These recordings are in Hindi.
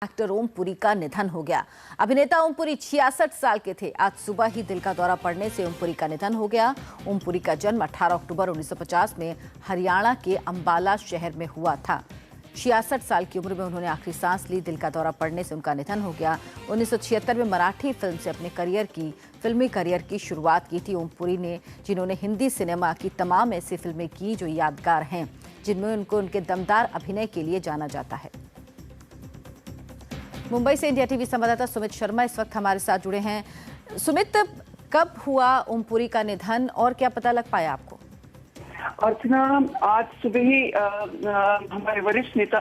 एक्टर ओम पुरी का निधन हो गया। अभिनेता ओम पुरी 66 साल के थे। आज सुबह ही दिल का दौरा पड़ने से ओम पुरी का निधन हो गया। ओम पुरी का जन्म 18 अक्टूबर 1950 में हरियाणा के अंबाला शहर में हुआ था। 66 साल की उम्र में उन्होंने आखिरी सांस ली। दिल का दौरा पड़ने से उनका निधन हो गया। 1976 में मराठी फिल्म से अपने फिल्मी करियर की शुरुआत की थी ओम पुरी ने, जिन्होंने हिंदी सिनेमा की तमाम ऐसी फिल्में की जो यादगार हैं, जिनमें उनको उनके दमदार अभिनय के लिए जाना जाता है। मुंबई से इंडिया टीवी संवाददाता सुमित शर्मा इस वक्त हमारे साथ जुड़े हैं। सुमित, कब हुआ ओम पुरी का निधन और क्या पता लग पाया आपको? अर्चना, आज सुबह ही हमारे वरिष्ठ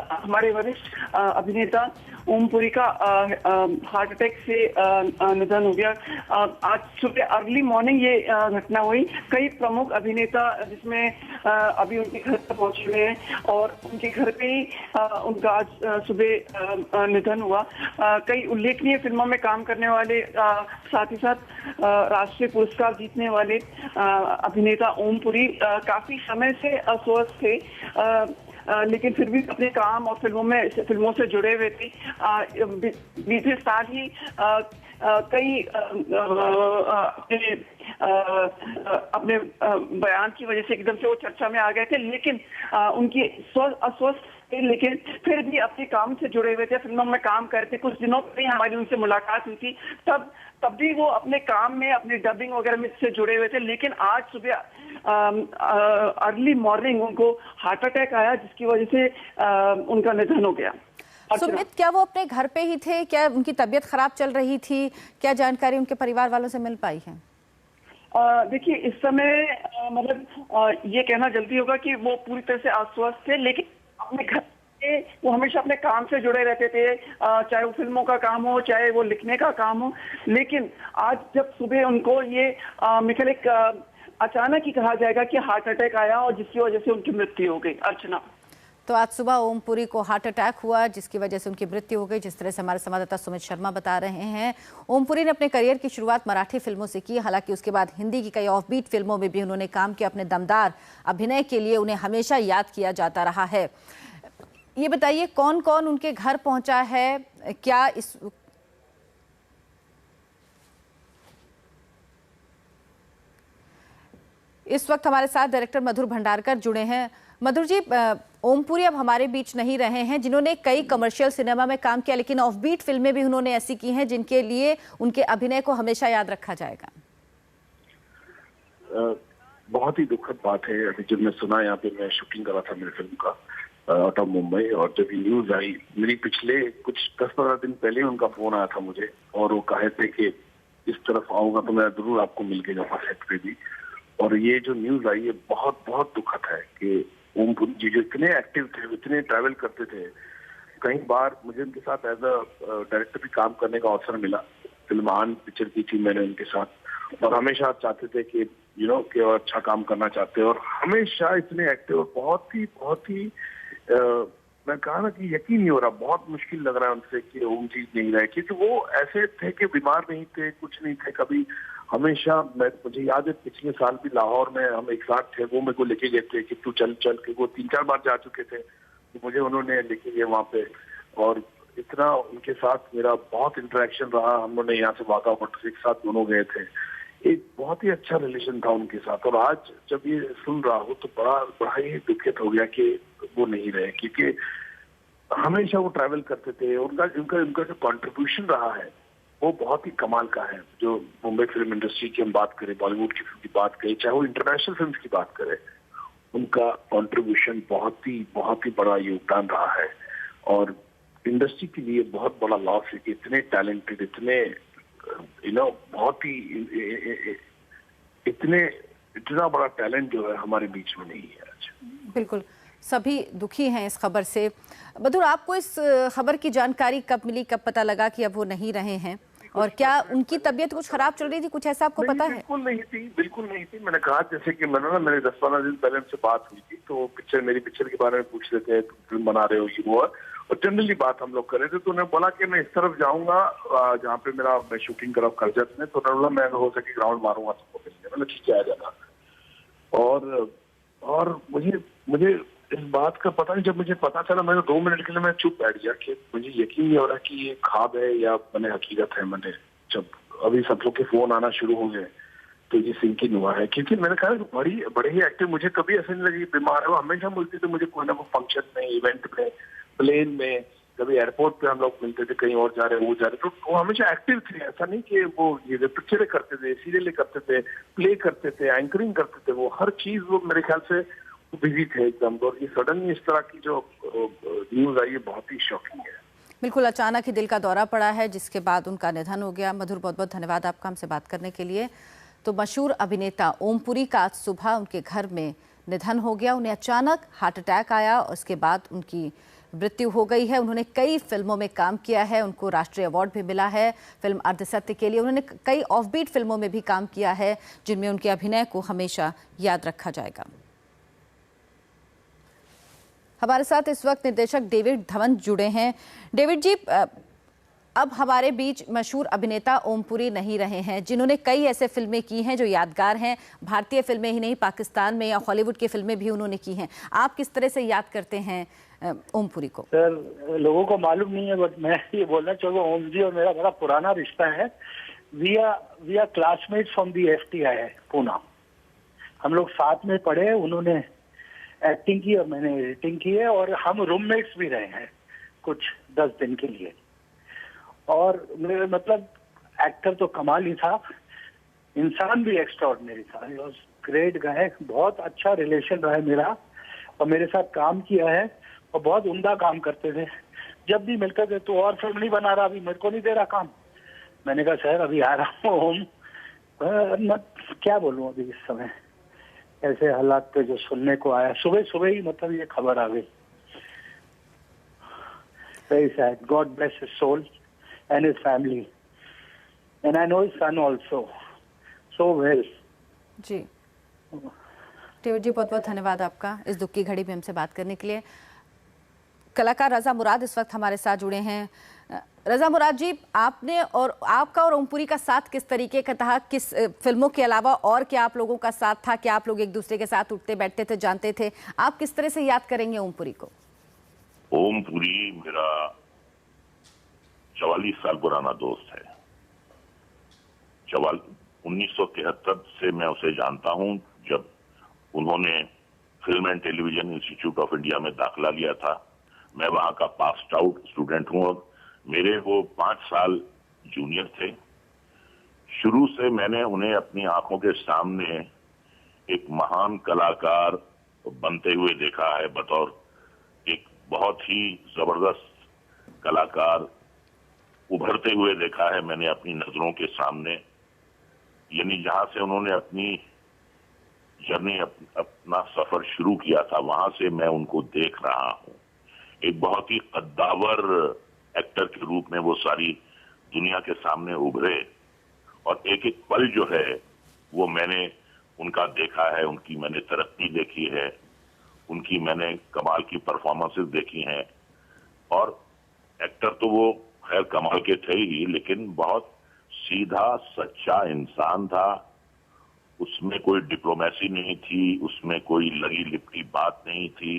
अभिनेता ओम पुरी का हार्ट अटैक से निधन हो गया। आज सुबह अर्ली मॉर्निंग ये घटना हुई। कई प्रमुख अभिनेता जिसमें अभी उनके घर पर पहुंचे हुए हैं और उनके घर पे ही उनका आज सुबह निधन हुआ। कई उल्लेखनीय फिल्मों में काम करने वाले, साथ ही साथ राष्ट्रीय पुरस्कार जीतने वाले अभिनेता ओम पुरी काफी समय से अस्वस्थ थे, लेकिन फिर भी अपने काम और फिल्मों से जुड़े हुए थे। बीते साल ही कई अपने बयान की वजह से एकदम से वो चर्चा में आ गए थे, लेकिन उनकी अस्वस्थ थे, लेकिन फिर भी अपने काम से जुड़े हुए थे, फिल्मों में काम करते। कुछ दिनों पहले हमारी उनसे मुलाकात हुई थी, तब भी वो अपने काम में, अपनी डबिंग वगैरह में से जुड़े हुए थे, लेकिन आज सुबह अर्ली मॉर्निंग उनको हार्ट अटैक आया, जिसकी वजह से उनका निधन हो गया। सुमित, क्या वो अपने घर पे ही थे? क्या उनकी तबीयत खराब चल रही थी? क्या जानकारी उनके परिवार वालों से मिल पाई है? देखिए, इस समय मतलब ये कहना जल्दी होगा कि वो पूरी तरह से अस्वस्थ थे, लेकिन अपने घर पे वो हमेशा अपने काम से जुड़े रहते थे, चाहे वो फिल्मों का काम हो, चाहे वो लिखने का काम हो। लेकिन आज जब सुबह उनको ये मिखल एक अचानक ही कहा जाएगा कि हार्ट अटैक आया और जिसकी वजह से उनकी मृत्यु हो गई। अर्चना, तो आज सुबह ओम पुरी को हार्ट अटैक हुआ, जिसकी वजह से उनकी मृत्यु हो गई, जिस तरह से हमारे संवाददाता सुमित शर्मा बता रहे हैं। ओम पुरी ने अपने करियर की शुरुआत मराठी फिल्मों से की, हालांकि उसके बाद हिंदी की कई ऑफबीट फिल्मों में भी उन्होंने काम किया। अपने दमदार अभिनय के लिए उन्हें हमेशा याद किया जाता रहा है। ये बताइए, कौन कौन उनके घर पहुंचा है? क्या इस वक्त हमारे साथ डायरेक्टर मधुर भंडारकर जुड़े हैं। मधुर जी, ओम पुरी अब हमारे बीच नहीं रहे हैं, जिन्होंने कई कमर्शियल सिनेमा में काम किया, लेकिन ऑफबीट फिल्में भी उन्होंने ऐसी की हैं जिनके लिए उनके अभिनय को हमेशा याद रखा जाएगा। बहुत ही दुखद बात है। अभी जब मैं सुना, यहाँ पे मैं शूटिंग कर रहा था मेरी फिल्म का आउट ऑफ मुंबई, और जब ये न्यूज आई, मेरी पिछले कुछ 10-15 दिन पहले उनका फोन आया था मुझे, और वो कहे थे कि इस तरफ आऊंगा तो मैं जरूर आपको मिल के जाऊंगा सेट पे भी। और ये जो न्यूज आई, ये बहुत बहुत दुखद है कि ओम पुरी जी जो इतने एक्टिव थे, इतने ट्रैवल करते थे। कई बार मुझे उनके साथ एज अ डायरेक्टर भी काम करने का अवसर मिला। फिल्म आन पिक्चर की थी मैंने उनके साथ, और हमेशा चाहते थे कि कि और अच्छा काम करना चाहते हैं, और हमेशा इतने एक्टिव और बहुत ही मैं कहा ना कि यकीन नहीं हो रहा, बहुत मुश्किल लग रहा है उनसे कि ओम जी नहीं रहे, क्योंकि वो ऐसे थे कि बीमार नहीं थे, कुछ नहीं थे कभी। हमेशा मुझे याद है पिछले साल भी लाहौर में हम एक साथ थे, वो मेरे को लेके गए थे कि तू चल के। वो 3-4 बार जा चुके थे, तो मुझे उन्होंने लेके गए वहाँ पे, और इतना उनके साथ मेरा बहुत इंटरेक्शन रहा। हम लोगों ने यहाँ से वाघा बॉर्डर एक साथ दोनों गए थे। एक बहुत ही अच्छा रिलेशन था उनके साथ। और आज जब ये सुन रहा हूँ तो बड़ा ही दुखित हो गया कि वो नहीं रहे, क्योंकि हमेशा वो ट्रैवल करते थे। उनका जो कंट्रीब्यूशन रहा है वो बहुत ही कमाल का है। जो मुंबई फिल्म इंडस्ट्री की हम बात करें, बॉलीवुड की फिल्म की बात करें, चाहे वो इंटरनेशनल फिल्म की बात करें, उनका कंट्रीब्यूशन बहुत ही बड़ा योगदान रहा है। और इंडस्ट्री के लिए बहुत बड़ा लॉस है कि इतने टैलेंटेड, इतने बहुत ही इतना बड़ा टैलेंट जो है हमारे बीच में नहीं है आज। बिल्कुल, सभी दुखी हैं इस खबर से। मधुर, आपको इस खबर की जानकारी कब मिली, कब पता लगा कि अब वो नहीं रहे हैं, और क्या उनकी तबीयत कुछ खराब चल रही थी, कुछ ऐसा आपको पता है? बिल्कुल नहीं थी। मैंने कहा, जैसे कि मेरे 10-15 दिन पहले उनसे बात हुई थी, तो मेरी पिक्चर के बारे में पूछ रहे थे, फिल्म बना रहे हो, ये वो, और जनरली बात हम लोग कर रहे थे। तो उन्होंने बोला कि मैं इस तरफ जाऊंगा जहाँ पे मैं शूटिंग कर रहा हूँ करजत में, तो उन्होंने बोला मैं हो सके ग्राउंड मारूंगा सबको मिलने। मतलब ठीक है, आ जाना। और मुझे इस बात का पता नहीं, जब मुझे पता चला मैंने 2 मिनट के लिए मैं चुप बैठ गया कि मुझे यकीन नहीं हो रहा कि ये ख्वाब है या मैंने हकीकत है। मैंने जब अभी सब लोग के फोन आना शुरू हो गए तो ये सिंकिंग हुआ है, क्योंकि मैंने कहा बड़े ही एक्टिव, मुझे कभी ऐसे नहीं लगी बीमार है। वो हमेशा मिलती थी मुझे कोई ना कोई फंक्शन में, इवेंट में, प्लेन में, कभी एयरपोर्ट पे हम लोग मिलते थे, कहीं और जा रहे वो जा रहे, तो वो हमेशा एक्टिव थे। ऐसा नहीं कि वो ये पिक्चरें करते थे, सीरियल करते थे, प्ले करते थे, एंकरिंग करते थे, वो हर चीज वो मेरे ख्याल से बिजी थे एकदम। और ये सडनली इस तरह की जो न्यूज आई है बहुत ही शॉकिंग है। बिल्कुल अचानक ही दिल का दौरा पड़ा है, जिसके बाद उनका निधन हो गया। मधुर, बहुत बहुत धन्यवाद आपका हमसे बात करने के लिए। तो मशहूर अभिनेता ओम पुरी का आज सुबह उनके घर में निधन हो गया। उन्हें अचानक हार्ट अटैक आया, उसके बाद उनकी मृत्यु हो गई है। उन्होंने कई फिल्मों में काम किया है, उनको राष्ट्रीय अवार्ड भी मिला है फिल्म अर्धसत्य के लिए। उन्होंने कई ऑफबीट फिल्मों में भी काम किया है, जिनमें उनके अभिनय को हमेशा याद रखा जाएगा। हमारे साथ इस वक्त निर्देशक डेविड धवन जुड़े हैं। डेविड जी, अब हमारे बीच मशहूर अभिनेता ओम पुरी नहीं रहे हैं, जिन्होंने कई ऐसे फिल्में की हैं जो यादगार हैं। भारतीय फिल्में ही नहीं, पाकिस्तान में या हॉलीवुड की फिल्में भी उन्होंने की हैं। आप किस तरह से याद करते हैं ओम पुरी को? सर, लोगों को मालूम नहीं है, बट मैं ये बोलना चाहूँगा, ओम जी और मेरा बड़ा पुराना रिश्ता है। We are classmates from the FTI है पूना। हम लोग साथ में पढ़े, उन्होंने एक्टिंग की और मैंने एडिटिंग की है, और हम रूममेट्स भी रहे हैं कुछ 10 दिन के लिए। और मेरे मतलब एक्टर तो कमाल ही था, इंसान भी एक्स्ट्राऑर्डिनरी था। He was great guy. बहुत अच्छा रिलेशन रहा है मेरा, और मेरे साथ काम किया है, और बहुत उम्दा काम करते थे। जब भी मिलते थे तो और फिल्म नहीं बना रहा, अभी मेरे को नहीं दे रहा काम। मैंने कहा सर अभी आ रहा हूँ। मैं क्या बोलूँ अभी इस समय ऐसे हालात पे जो सुनने को आया, सुबह सुबह ही मतलब ये खबर आ गई। Very sad. God bless his soul and his family, and I know his son also so well. Ji David जी, बहुत बहुत धन्यवाद आपका इस दुख की घड़ी में हमसे बात करने के लिए। कलाकार रजा मुराद इस वक्त हमारे साथ जुड़े हैं। रजा मुराद जी, आपने और आपका और ओम पुरी का साथ किस तरीके का था? किस फिल्मों के अलावा और क्या आप लोगों का साथ था? क्या आप लोग एक दूसरे के साथ उठते बैठते थे, जानते थे? आप किस तरह से याद करेंगे ओम पुरी को? ओम पुरी मेरा 44 साल पुराना दोस्त है। 1973 से मैं उसे जानता हूं, जब उन्होंने film and television institute of India में दाखिला लिया था। मैं वहां का पास्ड आउट स्टूडेंट हूं, और मेरे वो 5 साल जूनियर थे। शुरू से मैंने उन्हें अपनी आंखों के सामने एक महान कलाकार बनते हुए देखा है, बतौर एक बहुत ही जबरदस्त कलाकार उभरते हुए देखा है मैंने अपनी नजरों के सामने। यानी जहां से उन्होंने अपनी जर्नी, अपना सफर शुरू किया था, वहां से मैं उनको देख रहा हूं। एक बहुत ही कद्दावर एक्टर के रूप में वो सारी दुनिया के सामने उभरे, और एक एक पल जो है वो मैंने उनका देखा है। उनकी मैंने तरक्की देखी है, उनकी मैंने कमाल की परफॉर्मेंसेस देखी हैं। और एक्टर तो वो खैर कमाल के थे ही, लेकिन बहुत सीधा सच्चा इंसान था। उसमें कोई डिप्लोमेसी नहीं थी, उसमें कोई लगी लिपटी बात नहीं थी।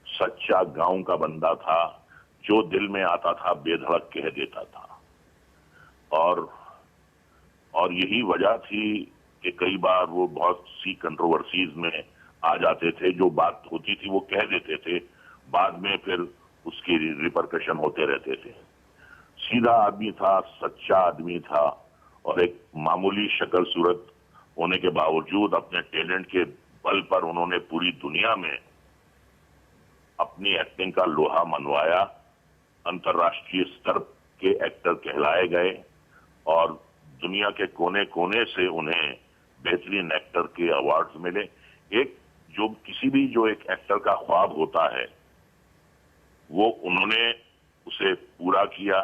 सच्चा गांव का बंदा था, जो दिल में आता था बेधड़क कह देता था। और यही वजह थी कि कई बार वो बहुत सी कंट्रोवर्सीज में आ जाते थे। जो बात होती थी वो कह देते थे, बाद में फिर उसकी रिपरकशन होते रहते थे। सीधा आदमी था, सच्चा आदमी था, और एक मामूली शक्ल सूरत होने के बावजूद अपने टैलेंट के बल पर उन्होंने पूरी दुनिया में अपनी एक्टिंग का लोहा मनवाया। अंतर्राष्ट्रीय स्तर के एक्टर कहलाए गए, और दुनिया के कोने कोने से उन्हें बेहतरीन एक्टर के अवार्ड्स मिले। एक जो एक एक्टर का ख्वाब होता है, वो उन्होंने उसे पूरा किया।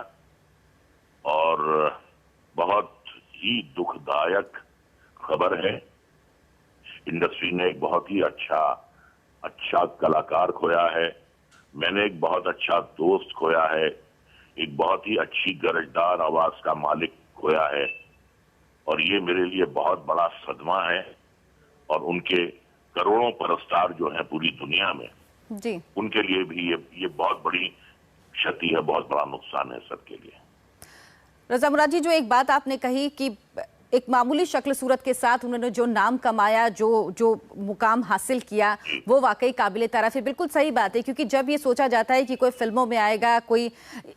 और बहुत ही दुखदायक खबर है, इंडस्ट्री ने एक बहुत ही अच्छा कलाकार खोया है। मैंने एक बहुत अच्छा दोस्त खोया है, एक बहुत ही अच्छी गरजदार आवाज का मालिक खोया है, और ये मेरे लिए बहुत बड़ा सदमा है। और उनके करोड़ों परस्तार जो हैं पूरी दुनिया में, जी। उनके लिए भी ये बहुत बड़ी क्षति है, बहुत बड़ा नुकसान है सबके लिए। रजा मुराद जी, जो एक बात आपने कही कि एक मामूली शक्ल सूरत के साथ उन्होंने जो नाम कमाया, जो मुकाम हासिल किया, वो वाकई काबिले तारीफ है। बिल्कुल सही बात है, क्योंकि जब ये सोचा जाता है कि कोई फिल्मों में आएगा, कोई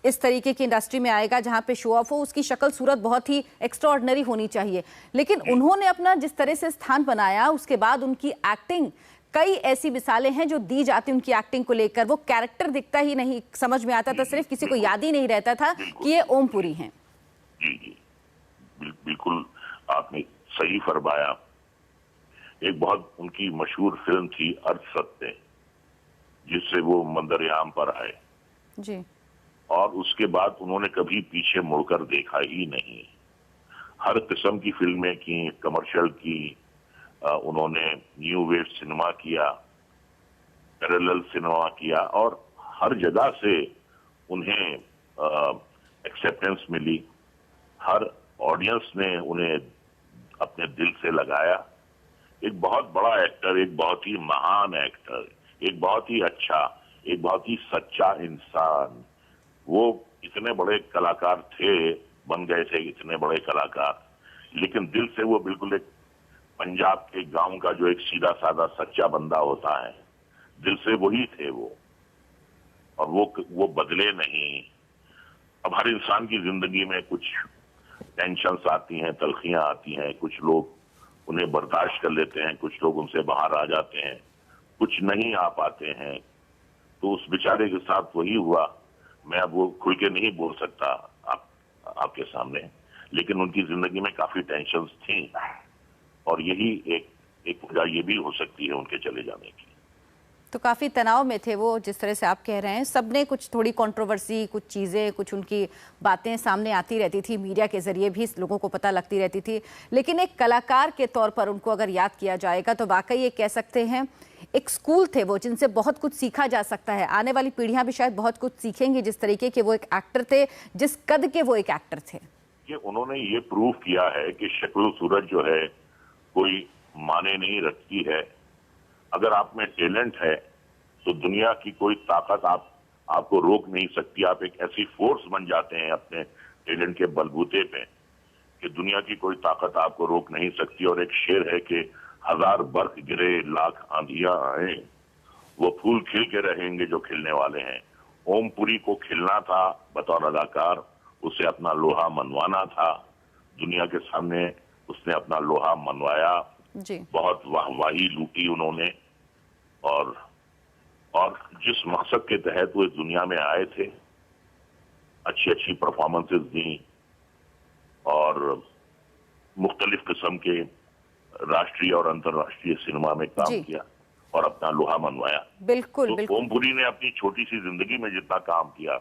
इस तरीके की इंडस्ट्री में आएगा जहां पे शो ऑफ हो, उसकी शक्ल सूरत बहुत ही एक्स्ट्राऑर्डिनरी होनी चाहिए। लेकिन उन्होंने अपना जिस तरह से स्थान बनाया, उसके बाद उनकी एक्टिंग, कई ऐसी मिसालें हैं जो दी जाती उनकी एक्टिंग को लेकर, वो कैरेक्टर दिखता ही नहीं, समझ में आता था, सिर्फ किसी को याद ही नहीं रहता था कि ये ओम पुरी हैं। जी जी, बिल्कुल आपने सही फरमाया। एक बहुत उनकी मशहूर फिल्म थी अर्थ सत्य, जिससे वो मंदरयाम पर आए जी। और उसके बाद उन्होंने कभी पीछे मुड़कर देखा ही नहीं। हर किस्म की फिल्में की, कमर्शियल की, उन्होंने न्यू वेव सिनेमा किया, पैरेलल सिनेमा किया, और हर जगह से उन्हें एक्सेप्टेंस मिली। हर ऑडियंस ने उन्हें अपने दिल से लगाया। एक बहुत बड़ा एक्टर, एक बहुत ही महान एक्टर, एक बहुत ही अच्छा, एक बहुत ही सच्चा इंसान। वो इतने बड़े कलाकार थे, बन गए थे इतने बड़े कलाकार, लेकिन दिल से वो बिल्कुल एक पंजाब के गांव का जो एक सीधा साधा सच्चा बंदा होता है, दिल से वही थे वो, और वो बदले नहीं। अब हर इंसान की जिंदगी में कुछ टेंशन्स आती हैं, तलखियां आती हैं, कुछ लोग उन्हें बर्दाश्त कर लेते हैं, कुछ लोग उनसे बाहर आ जाते हैं, कुछ नहीं आ पाते हैं। तो उस बेचारे के साथ वही हुआ। मैं अब वो खुल के नहीं बोल सकता आपके सामने, लेकिन उनकी जिंदगी में काफी टेंशन्स थी, और यही एक वजह ये भी हो सकती है उनके चले जाने की। तो काफ़ी तनाव में थे वो, जिस तरह से आप कह रहे हैं। सबने कुछ थोड़ी कंट्रोवर्सी, कुछ चीज़ें, कुछ उनकी बातें सामने आती रहती थी, मीडिया के जरिए भी लोगों को पता लगती रहती थी। लेकिन एक कलाकार के तौर पर उनको अगर याद किया जाएगा तो वाकई ये कह सकते हैं एक स्कूल थे वो, जिनसे बहुत कुछ सीखा जा सकता है। आने वाली पीढ़ियां भी शायद बहुत कुछ सीखेंगी, जिस तरीके के वो एक एक्टर थे, जिस कद के वो एक एक्टर थे। ये उन्होंने ये प्रूव किया है कि शक्ल सूरत जो है कोई माने नहीं रखती है। अगर आप में टैलेंट है तो दुनिया की कोई ताकत आपको रोक नहीं सकती। आप एक ऐसी फोर्स बन जाते हैं अपने टैलेंट के बलबूते पे कि दुनिया की कोई ताकत आपको रोक नहीं सकती। और एक शेर है कि 1000 बर्फ गिरे, लाख आंधियां आए, वो फूल खिल के रहेंगे जो खिलने वाले हैं। ओम पुरी को खिलना था बतौर अदाकार, उसे अपना लोहा मनवाना था। दुनिया के सामने उसने अपना लोहा मनवाया जी। बहुत वाहवाही लूटी उन्होंने, और जिस मकसद के तहत वो इस दुनिया में आए थे, अच्छी अच्छी परफॉर्मेंसेस दी और मुख्तलिफ किस्म के राष्ट्रीय और अंतर्राष्ट्रीय सिनेमा में काम किया और अपना लोहा मनवाया। बिल्कुल, तो बिल्कुल। ओम पुरी ने अपनी छोटी सी जिंदगी में जितना काम किया,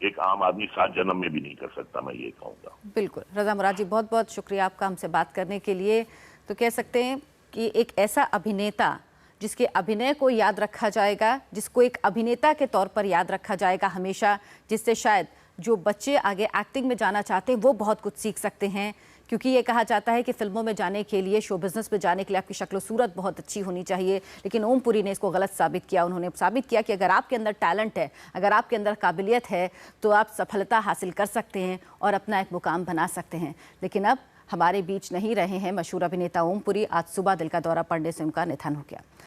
एक आम आदमी 7 जन्म में भी नहीं कर सकता, मैं ये कहूँगा। बिल्कुल। रजा मुराद जी, बहुत बहुत शुक्रिया आपका हमसे बात करने के लिए। तो कह सकते हैं कि एक ऐसा अभिनेता जिसके अभिनय को याद रखा जाएगा, जिसको एक अभिनेता के तौर पर याद रखा जाएगा हमेशा, जिससे शायद जो बच्चे आगे एक्टिंग में जाना चाहते हैं वो बहुत कुछ सीख सकते हैं। क्योंकि ये कहा जाता है कि फिल्मों में जाने के लिए, शो बिजनेस में जाने के लिए आपकी शक्ल सूरत बहुत अच्छी होनी चाहिए, लेकिन ओम पुरी ने इसको गलत साबित किया। उन्होंने साबित किया कि अगर आपके अंदर टैलेंट है, अगर आपके अंदर काबिलियत है, तो आप सफलता हासिल कर सकते हैं और अपना एक मुकाम बना सकते हैं। लेकिन अब हमारे बीच नहीं रहे हैं मशहूर अभिनेता ओम पुरी। आज सुबह दिल का दौरा पड़ने से उनका निधन हो गया।